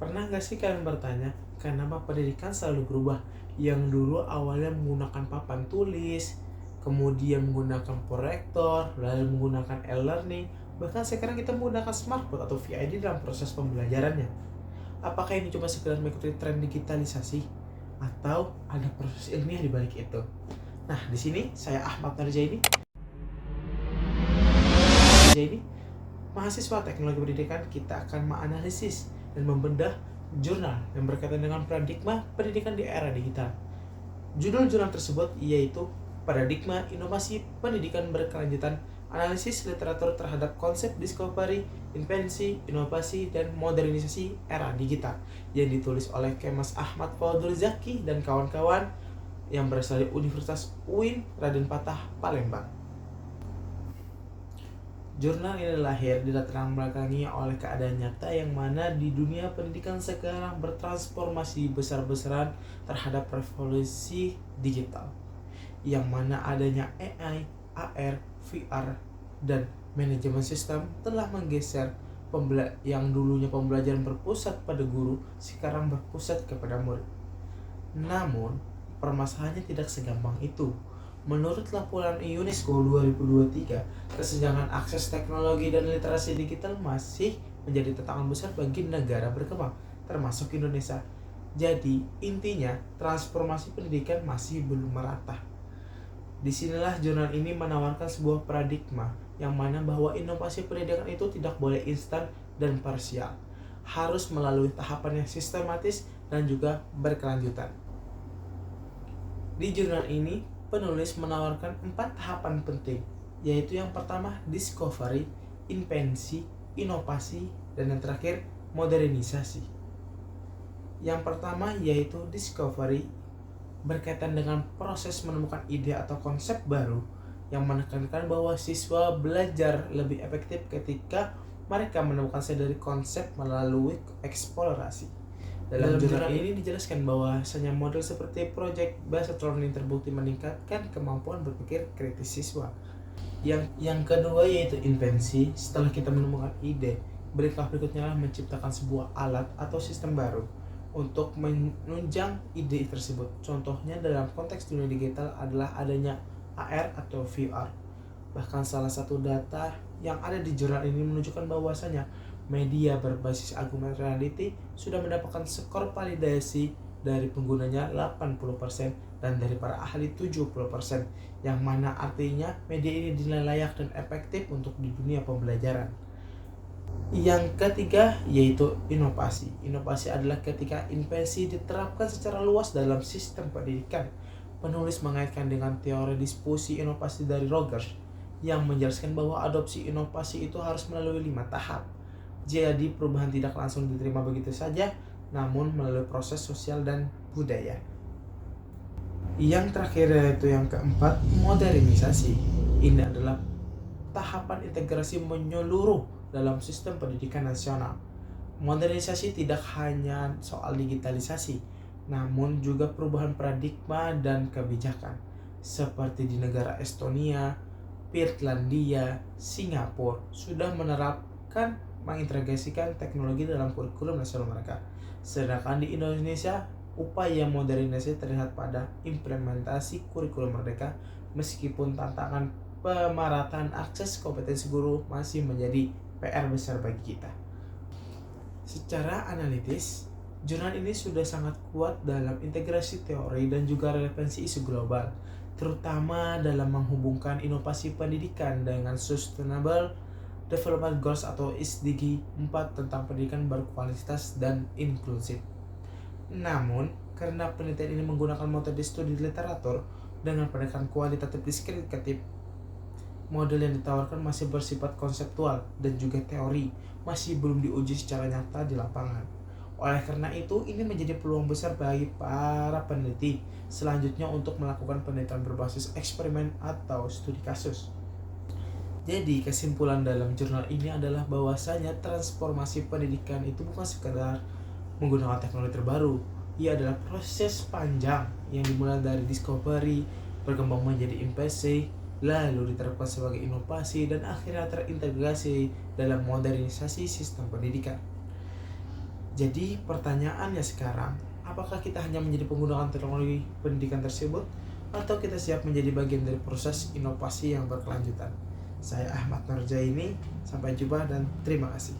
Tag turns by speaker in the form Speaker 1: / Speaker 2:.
Speaker 1: Pernah nggak sih kalian bertanya, kenapa pendidikan selalu berubah? Yang dulu awalnya menggunakan papan tulis, kemudian menggunakan proyektor, lalu menggunakan e-learning, bahkan sekarang kita menggunakan smartboard atau VID dalam proses pembelajarannya. Apakah ini cuma sekedar mengikuti tren digitalisasi? Atau ada proses ilmiah di balik itu? Nah, di sini saya Ahmad Narjaini, mahasiswa teknologi pendidikan. Kita akan menganalisis dan membedah jurnal yang berkaitan dengan paradigma pendidikan di era digital. Judul jurnal tersebut yaitu Paradigma Inovasi Pendidikan Berkelanjutan, Analisis Literatur Terhadap Konsep Discovery, Invensi, Inovasi, dan Modernisasi Era Digital, yang ditulis oleh Kemas Ahmad Fadul Zaki dan kawan-kawan yang berasal dari Universitas UIN Raden Patah, Palembang. Jurnal ini lahir dilatar belakangi oleh keadaan nyata yang mana di dunia pendidikan sekarang bertransformasi besar-besaran terhadap revolusi digital, yang mana adanya AI, AR, VR, dan manajemen sistem telah menggeser yang dulunya pembelajaran berpusat pada guru, sekarang berpusat kepada murid. Namun, permasalahannya tidak segampang itu. Menurut laporan UNESCO 2023, kesenjangan akses teknologi dan literasi digital masih menjadi tantangan besar bagi negara berkembang, termasuk Indonesia. Jadi, intinya, transformasi pendidikan masih belum merata. Disinilah jurnal ini menawarkan sebuah paradigma yang mana bahwa inovasi pendidikan itu tidak boleh instan dan parsial, harus melalui tahapan yang sistematis dan juga berkelanjutan. Di jurnal ini, penulis menawarkan 4 tahapan penting, yaitu yang pertama discovery, invensi, inovasi, dan yang terakhir modernisasi. Yang pertama yaitu discovery, berkaitan dengan proses menemukan ide atau konsep baru, yang menekankan bahwa siswa belajar lebih efektif ketika mereka menemukan dari konsep melalui eksplorasi. Dalam jurnal ini dijelaskan bahwasanya model seperti project based learning terbukti meningkatkan kemampuan berpikir kritis siswa. Yang kedua yaitu invensi. Setelah kita menemukan ide, berikutnya menciptakan sebuah alat atau sistem baru untuk menunjang ide tersebut. Contohnya dalam konteks dunia digital adalah adanya AR atau VR. Bahkan salah satu data yang ada di jurnal ini menunjukkan bahwasanya media berbasis augmented reality sudah mendapatkan skor validasi dari penggunanya 80% dan dari para ahli 70%, yang mana artinya media ini dinilai layak dan efektif untuk di dunia pembelajaran. Yang ketiga yaitu inovasi. Inovasi adalah ketika invensi diterapkan secara luas dalam sistem pendidikan. Penulis mengaitkan dengan teori diskusi inovasi dari Rogers yang menjelaskan bahwa adopsi inovasi itu harus melalui 5 tahap. Jadi perubahan tidak langsung diterima begitu saja, namun melalui proses sosial dan budaya. Yang terakhir yaitu yang keempat, modernisasi. Ini adalah tahapan integrasi menyeluruh dalam sistem pendidikan nasional. Modernisasi tidak hanya soal digitalisasi, namun juga perubahan paradigma dan kebijakan. Seperti di negara Estonia, Finlandia, Singapura sudah menerapkan mengintegrasikan teknologi dalam kurikulum nasional mereka. Sedangkan di Indonesia, upaya modernisasi terlihat pada implementasi kurikulum mereka, meskipun tantangan pemerataan akses kompetensi guru masih menjadi PR besar bagi kita. Secara analitis, jurnal ini sudah sangat kuat dalam integrasi teori dan juga relevansi isu global, terutama dalam menghubungkan inovasi pendidikan dengan Sustainable Development Goals atau SDG 4 tentang pendidikan berkualitas dan inklusif. Namun, karena penelitian ini menggunakan metode studi literatur dengan pendekatan kualitatif deskriptif, model yang ditawarkan masih bersifat konseptual dan juga teori, masih belum diuji secara nyata di lapangan. Oleh karena itu, ini menjadi peluang besar bagi para peneliti selanjutnya untuk melakukan penelitian berbasis eksperimen atau studi kasus. Jadi kesimpulan dalam jurnal ini adalah bahwasanya transformasi pendidikan itu bukan sekedar menggunakan teknologi terbaru. Ia adalah proses panjang yang dimulai dari discovery, berkembang menjadi invensi, lalu diterapkan sebagai inovasi, dan akhirnya terintegrasi dalam modernisasi sistem pendidikan. Jadi pertanyaannya sekarang, apakah kita hanya menjadi pengguna teknologi pendidikan tersebut, atau kita siap menjadi bagian dari proses inovasi yang berkelanjutan? Saya Ahmad Nurjaini, sampai jumpa dan terima kasih.